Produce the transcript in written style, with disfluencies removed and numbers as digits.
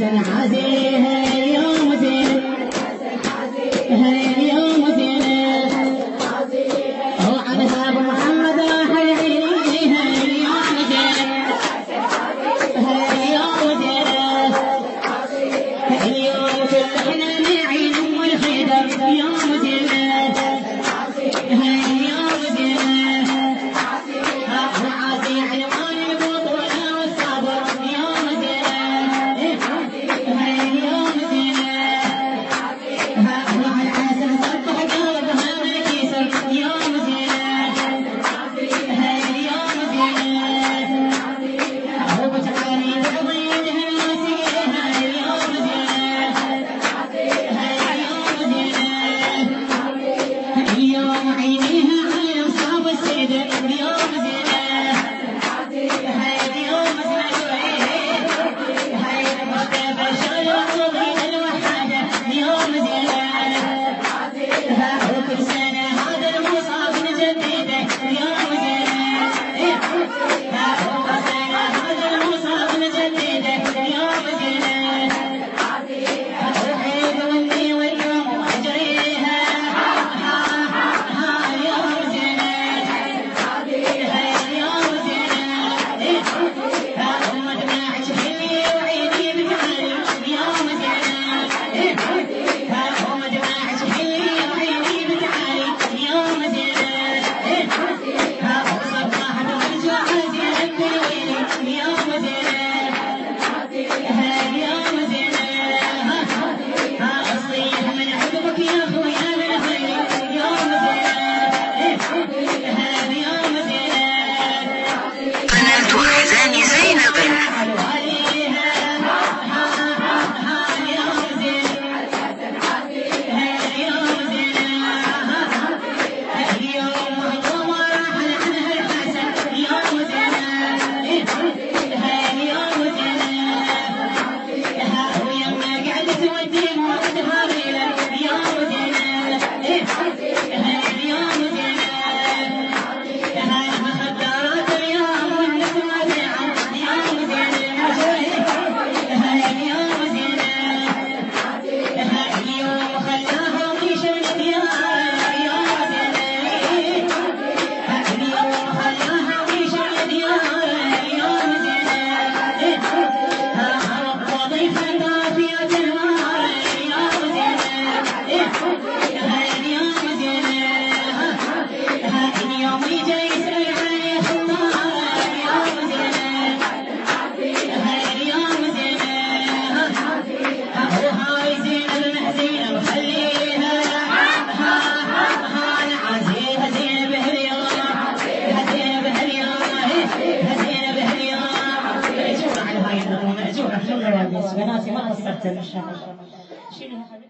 الحسن عزيها اليوم زين اليوم زين وعنها ابو محمد راح يعينيها اليوم زين اليوم زين اليوم كلنا نعين ام الخيدر اليوم زين اليوم زين عازي عنوان البطولة والصبر اليوم زين اليوم زين مع الحسن صبح قلبها ما كسر اليوم زين اليوم زين هو تعالي تضينها ناسيها اليوم زين اليوم زين اليوم عينيها على مصاب السيد اليوم زين اليوم زين هاي المصطفى شلون وضيع الوحدة اليوم زين وكل سنة هذا المصاب نجدده اليوم زين وكل سنة هذا المصاب نجدده اليوم زين الحيد واللي واليوم أجريها اليوم زين اليوم زين أم دماعك حلي وعيني بتعالي اليوم زين أم دماعك حلي وعيني بتعالي اليوم زين صباح الرجوع زين بالويلي اليوم زين اليوم زين الصيح من عقبك يا اخويا من خيري اليوم زين اليوم زين قناة خزان زينب. بناتي ما قصرت ان شاء الله.